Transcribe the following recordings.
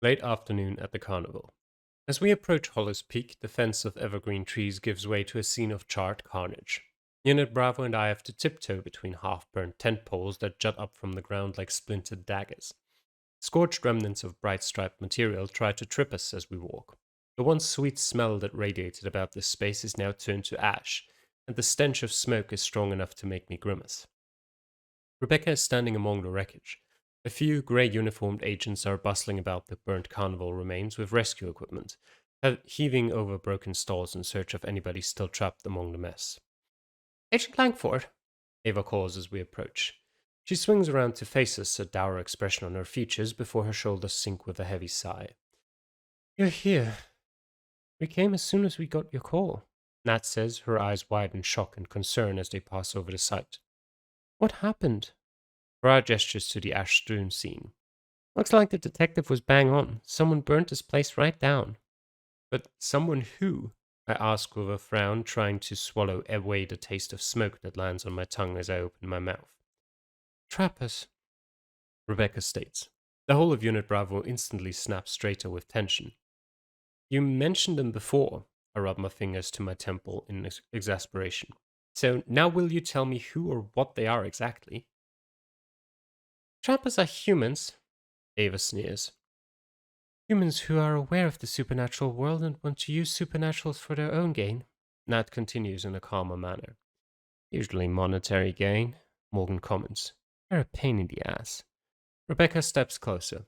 Late afternoon at the carnival. As we approach Hollis Peak, the fence of evergreen trees gives way to a scene of charred carnage. Unit Bravo and I have to tiptoe between half-burnt tent poles that jut up from the ground like splintered daggers. Scorched remnants of bright striped material try to trip us as we walk. The once sweet smell that radiated about this space is now turned to ash, and the stench of smoke is strong enough to make me grimace. Rebecca is standing among the wreckage. A few grey uniformed agents are bustling about the burnt carnival remains with rescue equipment, heaving over broken stalls in search of anybody still trapped among the mess. Agent Langford, Ava calls as we approach. She swings around to face us, a dour expression on her features before her shoulders sink with a heavy sigh. You're here. We came as soon as we got your call, Nat says, her eyes wide in shock and concern as they pass over the site. What happened? Farah gestures to the ash strewn scene. Looks like the detective was bang on. Someone burnt this place right down. But someone who? I ask with a frown, trying to swallow away the taste of smoke that lands on my tongue as I open my mouth. Trappers, Rebecca states. The whole of Unit Bravo instantly snaps straighter with tension. You mentioned them before. I rub my fingers to my temple in exasperation. So now will you tell me who or what they are exactly? Trappers are humans, Ava sneers. Humans who are aware of the supernatural world and want to use supernaturals for their own gain, Nat continues in a calmer manner. Usually monetary gain, Morgan comments. They're a pain in the ass. Rebecca steps closer.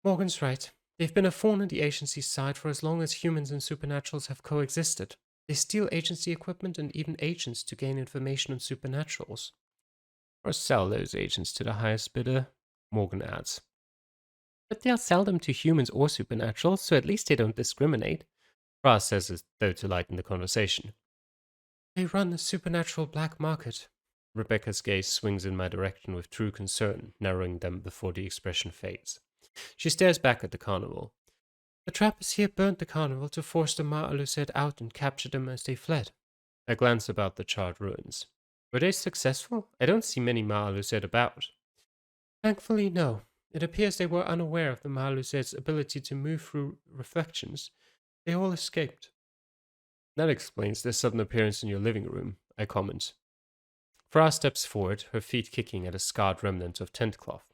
Morgan's right. They've been a thorn in the agency's side for as long as humans and supernaturals have coexisted. They steal agency equipment and even agents to gain information on supernaturals. Or sell those agents to the highest bidder, Morgan adds. But they'll sell them to humans or supernaturals, so at least they don't discriminate. Ross says as though to lighten the conversation. They run a supernatural black market. Rebecca's gaze swings in my direction with true concern, narrowing them before the expression fades. She stares back at the carnival. The trappers here burnt the carnival to force the Ma'aluset out and capture them as they fled. I glance about the charred ruins. Were they successful? I don't see many Ma'aluset about. Thankfully, no. It appears they were unaware of the Ma'aluset's ability to move through reflections. They all escaped. That explains their sudden appearance in your living room, I comment. Fra steps forward, her feet kicking at a scarred remnant of tent cloth.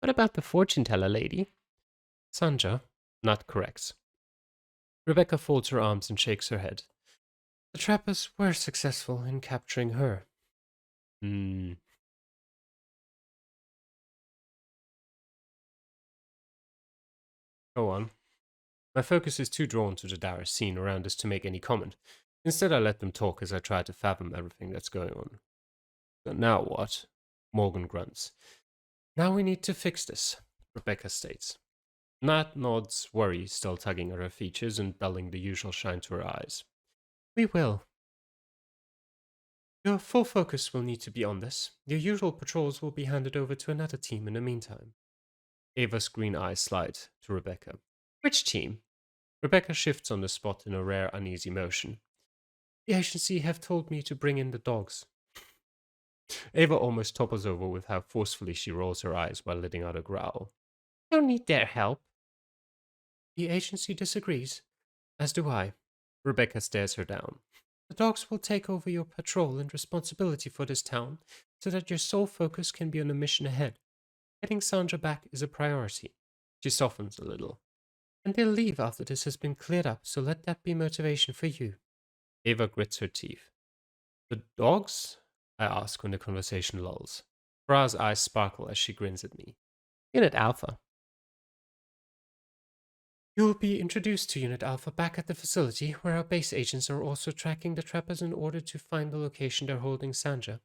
What about the fortune teller lady? Sanja, Nat corrects. Rebecca folds her arms and shakes her head. The trappers were successful in capturing her. Hmm. Go on. My focus is too drawn to the dire scene around us to make any comment. Instead, I let them talk as I try to fathom everything that's going on. But now what? Morgan grunts. Now we need to fix this, Rebecca states. Nat nods, worry still tugging at her features and dulling the usual shine to her eyes. We will. Your full focus will need to be on this. Your usual patrols will be handed over to another team in the meantime. Ava's green eyes slide to Rebecca. Which team? Rebecca shifts on the spot in a rare uneasy motion. The agency have told me to bring in the dogs. Ava almost topples over with how forcefully she rolls her eyes while letting out a growl. Don't need their help. The agency disagrees, as do I. Rebecca stares her down. The dogs will take over your patrol and responsibility for this town, so that your sole focus can be on the mission ahead. Getting Sandra back is a priority. She softens a little. And they'll leave after this has been cleared up, so let that be motivation for you. Ava grits her teeth. The dogs? I ask when the conversation lulls. Bra's eyes sparkle as she grins at me. Unit Alpha. You will be introduced to Unit Alpha back at the facility, where our base agents are also tracking the trappers in order to find the location they're holding Sanja,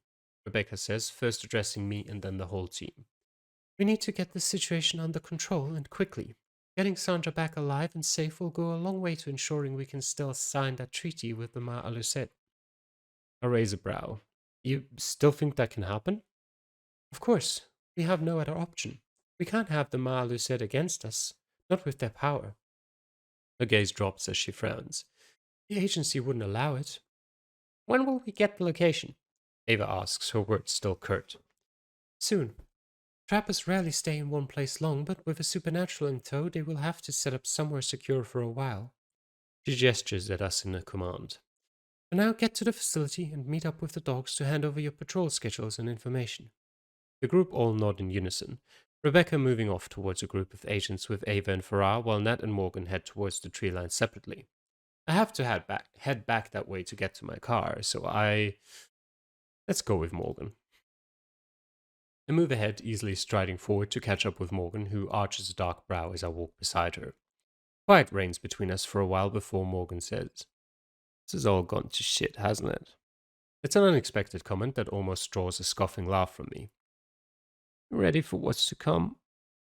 Rebecca says, first addressing me and then the whole team. We need to get this situation under control and quickly. Getting Sandra back alive and safe will go a long way to ensuring we can still sign that treaty with the Ma Aluset. I raise a brow. You still think that can happen? Of course. We have no other option. We can't have the Ma Aluset against us, not with their power. Her gaze drops as she frowns. The agency wouldn't allow it. When will we get the location? Ava asks, her words still curt. Soon. Trappers rarely stay in one place long, but with a supernatural in tow, they will have to set up somewhere secure for a while. She gestures at us in a command. For now, get to the facility and meet up with the dogs to hand over your patrol schedules and information. The group all nod in unison, Rebecca moving off towards a group of agents with Ava and Farah, while Nat and Morgan head towards the tree line separately. I have to head back that way to get to my car, so let's go with Morgan. I move ahead, easily striding forward to catch up with Morgan, who arches a dark brow as I walk beside her. Quiet reigns between us for a while before Morgan says, "This has all gone to shit, hasn't it?" It's an unexpected comment that almost draws a scoffing laugh from me. "Ready for what's to come?"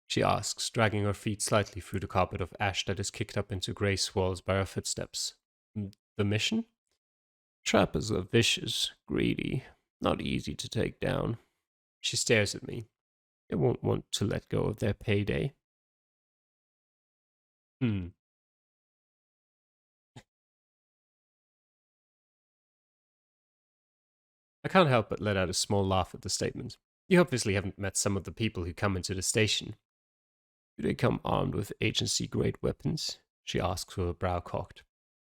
she asks, dragging her feet slightly through the carpet of ash that is kicked up into grey swirls by her footsteps. "The mission?" "Trappers are vicious, greedy, not easy to take down." She stares at me. "They won't want to let go of their payday." I can't help but let out a small laugh at the statement. You obviously haven't met some of the people who come into the station. "Do they come armed with agency-grade weapons?" she asks with her brow cocked.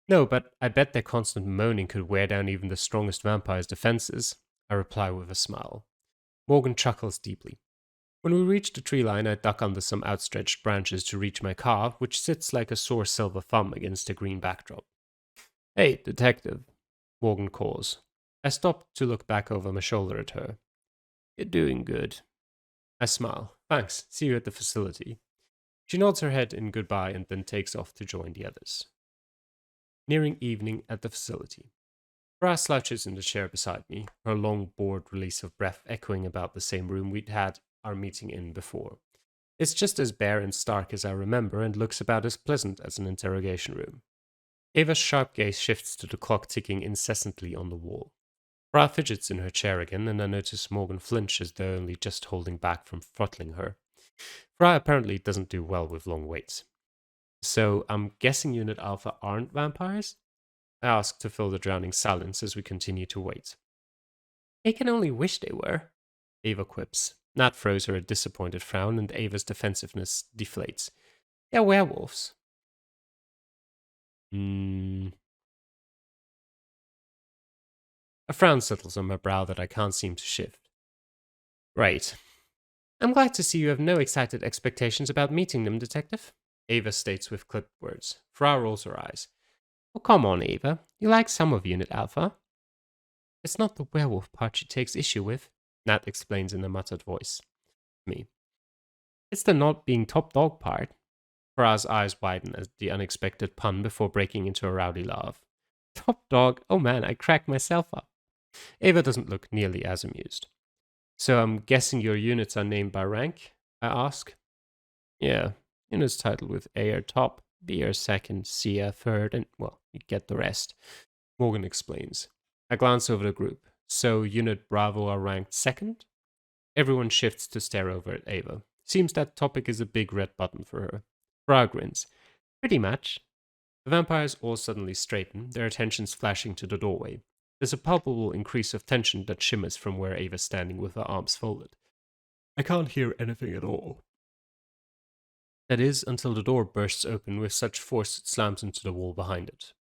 "No, but I bet their constant moaning could wear down even the strongest vampire's defenses," I reply with a smile. Morgan chuckles deeply. When we reach the tree line, I duck under some outstretched branches to reach my car, which sits like a sore silver thumb against a green backdrop. "Hey, detective," Morgan calls. I stop to look back over my shoulder at her. "You're doing good." I smile. "Thanks. See you at the facility." She nods her head in goodbye and then takes off to join the others. Nearing evening at the facility. Brass slouches in the chair beside me, her long, bored release of breath echoing about the same room we'd had our meeting in before. It's just as bare and stark as I remember and looks about as pleasant as an interrogation room. Ava's sharp gaze shifts to the clock ticking incessantly on the wall. Fra fidgets in her chair again, and I notice Morgan flinch as though only just holding back from throttling her. Fra apparently doesn't do well with long waits. "So, I'm guessing Unit Alpha aren't vampires?" I ask to fill the drowning silence as we continue to wait. "They can only wish they were," Ava quips. Nat throws her a disappointed frown, and Ava's defensiveness deflates. "They're werewolves." A frown settles on my brow that I can't seem to shift. "Right. I'm glad to see you have no excited expectations about meeting them, Detective," Ava states with clipped words. Fra rolls her eyes. "Oh, come on, Ava. You like some of Unit Alpha." "It's not the werewolf part she takes issue with," Nat explains in a muttered voice. Me. "It's the not being top dog part." Fra's eyes widen at the unexpected pun before breaking into a rowdy laugh. "Top dog? Oh man, I cracked myself up." Ava doesn't look nearly as amused. "So I'm guessing your units are named by rank?" I ask. "Yeah, units titled with A are top, B are second, C are third, and, well, you get the rest," Morgan explains. I glance over the group. "So Unit Bravo are ranked second?" Everyone shifts to stare over at Ava. Seems that topic is a big red button for her. Bra grins. "Pretty much." The vampires all suddenly straighten, their attentions flashing to the doorway. There's a palpable increase of tension that shimmers from where Ava's standing with her arms folded. I can't hear anything at all. That is, until the door bursts open with such force it slams into the wall behind it.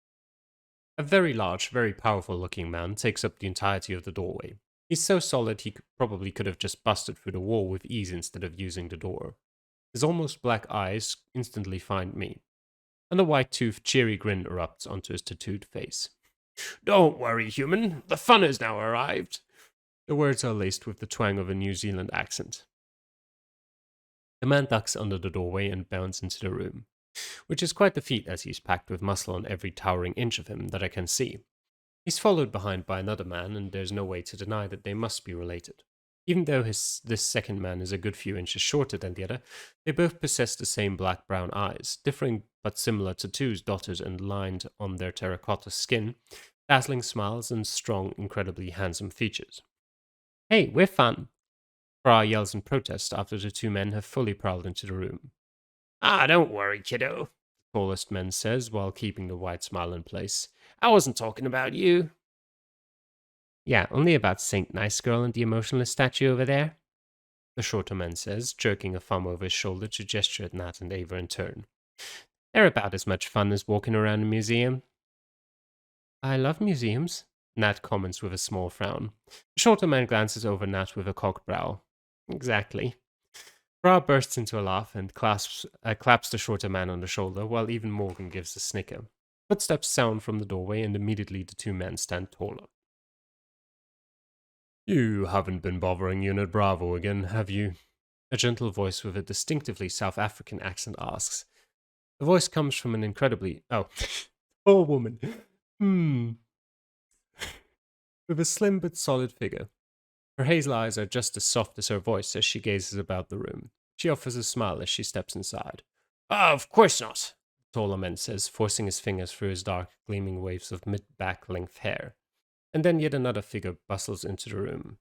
A very large, very powerful looking man takes up the entirety of the doorway. He's so solid he probably could have just busted through the wall with ease instead of using the door. His almost black eyes instantly find me, and a white-toothed, cheery grin erupts onto his tattooed face. "Don't worry, human. The fun has now arrived." The words are laced with the twang of a New Zealand accent. The man ducks under the doorway and bounds into the room, which is quite the feat as he's packed with muscle on every towering inch of him that I can see. He's followed behind by another man, and there's no way to deny that they must be related. Even though this second man is a good few inches shorter than the other, they both possess the same black-brown eyes, differing but similar tattoos dotted and lined on their terracotta skin, dazzling smiles, and strong, incredibly handsome features. "Hey, we're fun!" Fra yells in protest after the two men have fully prowled into the room. "Ah, don't worry, kiddo," the tallest man says while keeping the wide smile in place. "I wasn't talking about you." "Yeah, only about Saint Nice Girl and the emotionless statue over there." the shorter man says, jerking a thumb over his shoulder to gesture at Nat and Ava in turn. They're about as much fun as walking around a museum. I love museums, Nat comments with a small frown. The shorter man glances over Nat with a cocked brow. Exactly. Bra bursts into a laugh and claps the shorter man on the shoulder, while even Morgan gives a snicker. Footsteps sound from the doorway, and immediately the two men stand taller. You haven't been bothering Unit Bravo again, have you? A gentle voice with a distinctively South African accent asks. The voice comes from an incredibly... poor woman. With a slim but solid figure. Her hazel eyes are just as soft as her voice as she gazes about the room. She offers a smile as she steps inside. Of course not, the taller man says, forcing his fingers through his dark, gleaming waves of mid-back length hair. And then yet another figure bustles into the room.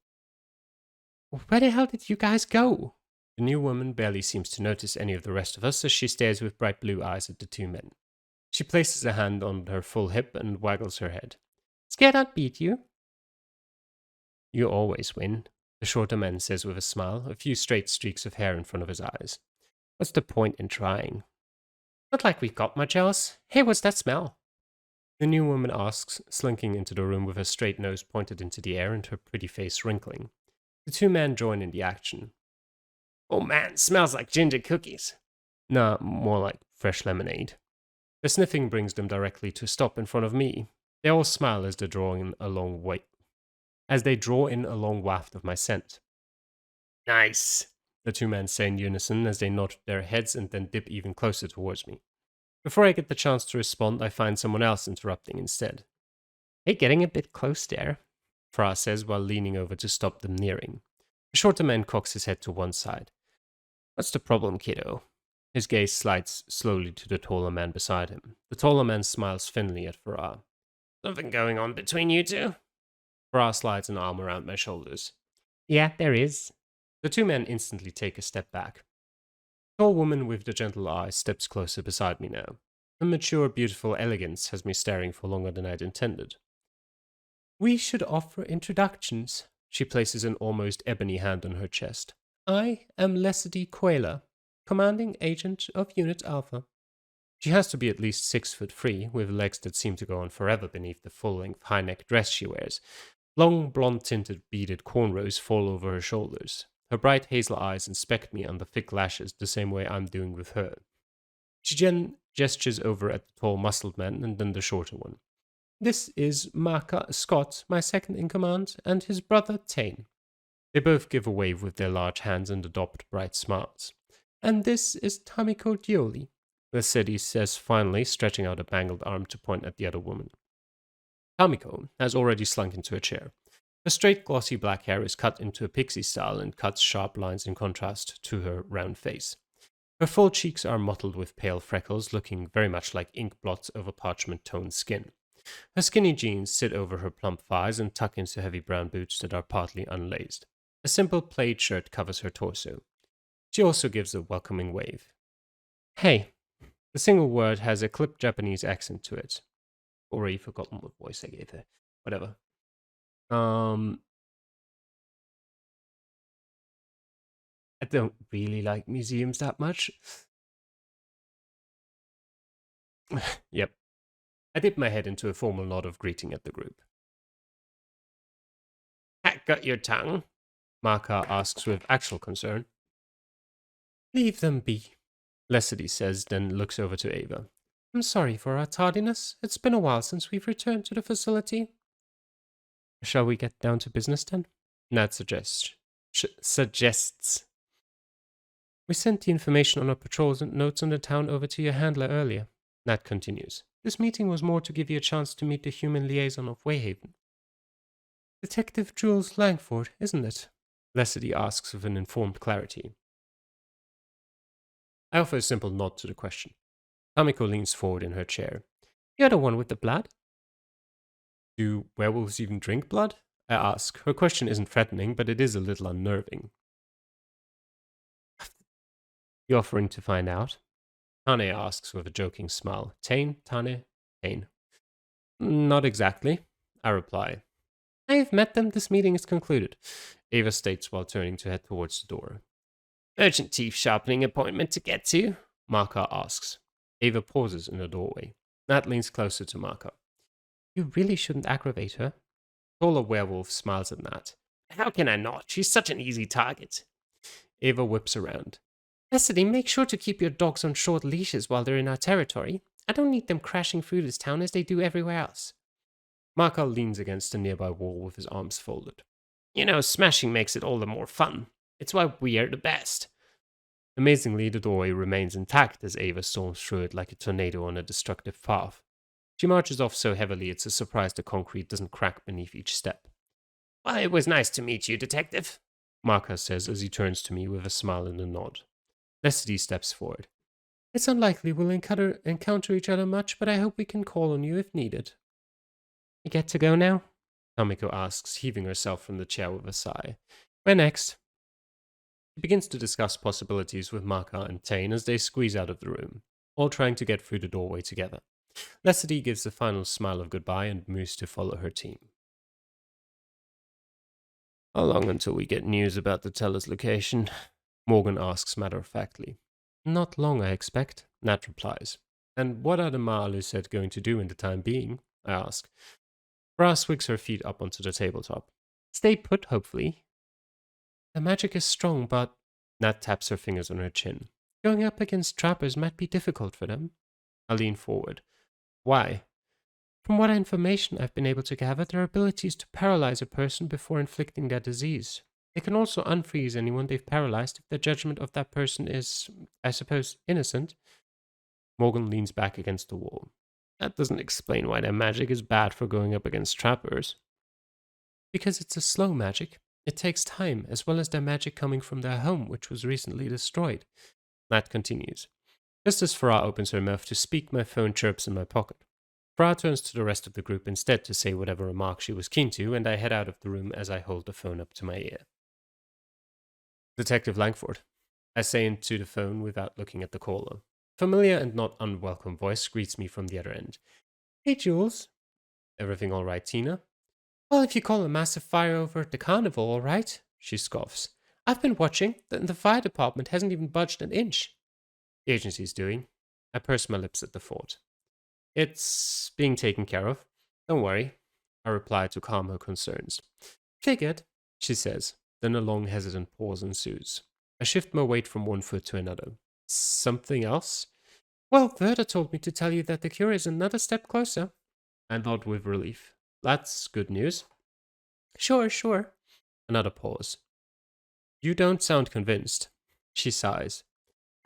Where the hell did you guys go? The new woman barely seems to notice any of the rest of us as she stares with bright blue eyes at the two men. She places a hand on her full hip and waggles her head. Scared I'd beat you? You always win, the shorter man says with a smile, a few straight streaks of hair in front of his eyes. What's the point in trying? Not like we've got much else. Hey, what's that smell? The new woman asks, slinking into the room with her straight nose pointed into the air and her pretty face wrinkling. The two men join in the action. Oh man, smells like ginger cookies. Nah, more like fresh lemonade. The sniffing brings them directly to a stop in front of me. They all smile as they draw in a long waft of my scent. Nice, the two men say in unison as they nod their heads and then dip even closer towards me. Before I get the chance to respond, I find someone else interrupting instead. Hey, getting a bit close there, Fra says while leaning over to stop them nearing. The shorter man cocks his head to one side. What's the problem, kiddo? His gaze slides slowly to the taller man beside him. The taller man smiles thinly at Farah. Something going on between you two? Farah slides an arm around my shoulders. Yeah, there is. The two men instantly take a step back. The tall woman with the gentle eyes steps closer beside me now. Her mature, beautiful elegance has me staring for longer than I'd intended. We should offer introductions. She places an almost ebony hand on her chest. I am Leslie Quayler, commanding agent of Unit Alpha. She has to be at least 6'3", with legs that seem to go on forever beneath the full-length high-neck dress she wears. Long, blonde-tinted beaded cornrows fall over her shoulders. Her bright hazel eyes inspect me under thick lashes the same way I'm doing with her. She gestures over at the tall, muscled man and then the shorter one. This is Marca Scott, my second in command, and his brother Tane. They both give a wave with their large hands and adopt bright smiles. And this is Tamiko Dioli, Lesedi says finally, stretching out a bangled arm to point at the other woman. Tamiko has already slunk into a chair. Her straight, glossy black hair is cut into a pixie style and cuts sharp lines in contrast to her round face. Her full cheeks are mottled with pale freckles, looking very much like ink blots over parchment-toned skin. Her skinny jeans sit over her plump thighs and tuck into heavy brown boots that are partly unlaced. A simple plaid shirt covers her torso. She also gives a welcoming wave. Hey. The single word has a clipped Japanese accent to it. Already forgotten what voice I gave her. Whatever. I don't really like museums that much. Yep. I dip my head into a formal nod of greeting at the group. Got your tongue? Marca asks with actual concern. Leave them be, Leslie says, then looks over to Ava. I'm sorry for our tardiness. It's been a while since we've returned to the facility. Shall we get down to business then? Nat suggests. We sent the information on our patrols and notes on the town over to your handler earlier. Nat continues. This meeting was more to give you a chance to meet the human liaison of Wayhaven. Detective Jules Langford, isn't it? Leslie asks with an informed clarity. I offer a simple nod to the question. Tamiko leans forward in her chair. You're the one with the blood? Do werewolves even drink blood? I ask. Her question isn't threatening, but it is a little unnerving. You offering to find out? Tane asks with a joking smile. Tane, Tane, Tane. Not exactly, I reply. I have met them. This meeting is concluded. Ava states while turning to head towards the door. Urgent teeth sharpening appointment to get to? Marca asks. Ava pauses in the doorway. Nat leans closer to Marca. You really shouldn't aggravate her. Taller werewolf smiles at Nat. How can I not? She's such an easy target. Ava whips around. Cassidy, make sure to keep your dogs on short leashes while they're in our territory. I don't need them crashing through this town as they do everywhere else. Marca leans against a nearby wall with his arms folded. You know, smashing makes it all the more fun. It's why we are the best. Amazingly, the doorway remains intact as Ava storms through it like a tornado on a destructive path. She marches off so heavily it's a surprise the concrete doesn't crack beneath each step. Well, it was nice to meet you, Detective, Marca says as he turns to me with a smile and a nod. Leslie steps forward. It's unlikely we'll encounter each other much, but I hope we can call on you if needed. You get to go now? Tamiko asks, heaving herself from the chair with a sigh. Where next? She begins to discuss possibilities with Marca and Tane as they squeeze out of the room, all trying to get through the doorway together. Leslie gives a final smile of goodbye and moves to follow her team. How long until we get news about the teller's location? Morgan asks matter-of-factly. Not long, I expect, Nat replies. And what are the Maaluset going to do in the time being? I ask. Brass swigs her feet up onto the tabletop. Stay put, hopefully. The magic is strong, but... Nat taps her fingers on her chin. Going up against trappers might be difficult for them. I lean forward. Why? From what information I've been able to gather, their ability is to paralyze a person before inflicting their disease. They can also unfreeze anyone they've paralyzed if the judgment of that person is, I suppose, innocent. Morgan leans back against the wall. That doesn't explain why their magic is bad for going up against trappers. Because it's a slow magic. It takes time, as well as their magic coming from their home, which was recently destroyed. Nat continues. Just as Farah opens her mouth to speak, my phone chirps in my pocket. Farah turns to the rest of the group instead to say whatever remark she was keen to, and I head out of the room as I hold the phone up to my ear. Detective Langford, I say into the phone without looking at the caller. Familiar and not unwelcome voice greets me from the other end. Hey, Jules. Everything all right, Tina? Well, if you call a massive fire over at the carnival all right, she scoffs. I've been watching. The fire department hasn't even budged an inch. The agency's doing. I purse my lips at the thought. It's being taken care of. Don't worry, I reply to calm her concerns. Figured, she says. Then a long hesitant pause ensues. I shift my weight from one foot to another. Something else? Well, Verda told me to tell you that the cure is another step closer. I nod with relief. That's good news. Sure. Another pause. You don't sound convinced. She sighs.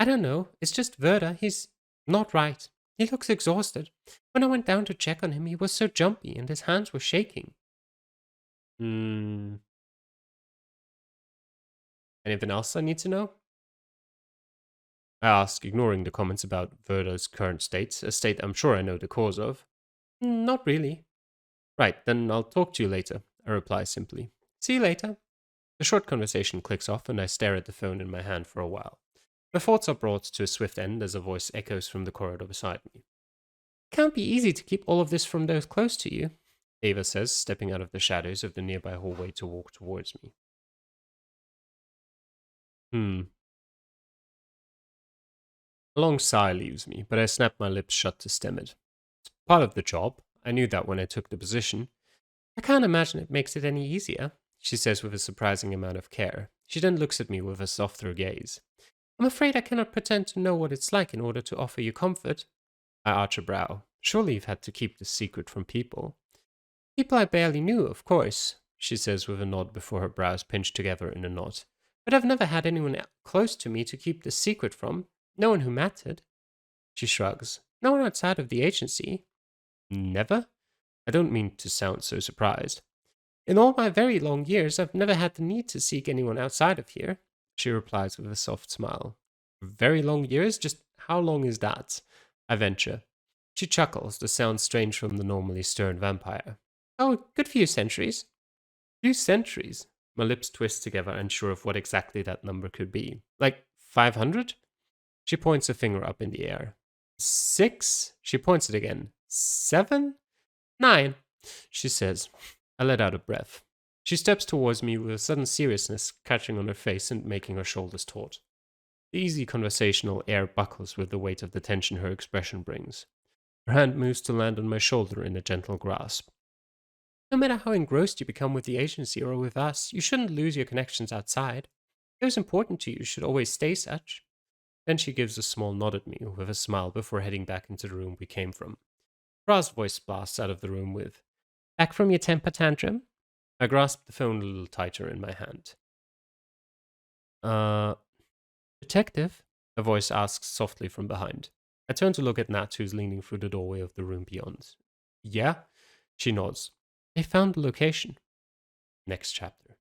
I don't know. It's just Verda. He's not right. He looks exhausted. When I went down to check on him, he was so jumpy and his hands were shaking. Anything else I need to know? I ask, ignoring the comments about Verda's current state, a state I'm sure I know the cause of. Not really. Right, then I'll talk to you later, I reply simply. See you later. The short conversation clicks off and I stare at the phone in my hand for a while. My thoughts are brought to a swift end as a voice echoes from the corridor beside me. It can't be easy to keep all of this from those close to you, Ava says, stepping out of the shadows of the nearby hallway to walk towards me. A long sigh leaves me, but I snap my lips shut to stem it. It's part of the job. I knew that when I took the position. I can't imagine it makes it any easier, she says with a surprising amount of care. She then looks at me with a softer gaze. I'm afraid I cannot pretend to know what it's like in order to offer you comfort. I arch a brow. Surely you've had to keep this secret from people. People I barely knew, of course, she says with a nod before her brows pinch together in a knot. But I've never had anyone close to me to keep this secret from. No one who mattered. She shrugs. No one outside of the agency. Never? I don't mean to sound so surprised. In all my very long years, I've never had the need to seek anyone outside of here, she replies with a soft smile. Very long years? Just how long is that? I venture. She chuckles, the sound strange from the normally stern vampire. Oh, good few centuries. Few centuries? My lips twist together, unsure of what exactly that number could be. Like 500? She points a finger up in the air. 6? She points it again. 7? 9, she says. I let out a breath. She steps towards me with a sudden seriousness catching on her face and making her shoulders taut. The easy conversational air buckles with the weight of the tension her expression brings. Her hand moves to land on my shoulder in a gentle grasp. No matter how engrossed you become with the agency or with us, you shouldn't lose your connections outside. Those important to you should always stay such. Then she gives a small nod at me with a smile before heading back into the room we came from. Ra's voice blasts out of the room with, "Back from your temper tantrum?" I grasp the phone a little tighter in my hand. Uh, Detective? A voice asks softly from behind. I turn to look at Nat, who's leaning through the doorway of the room beyond. Yeah? She nods. They found the location. Next chapter.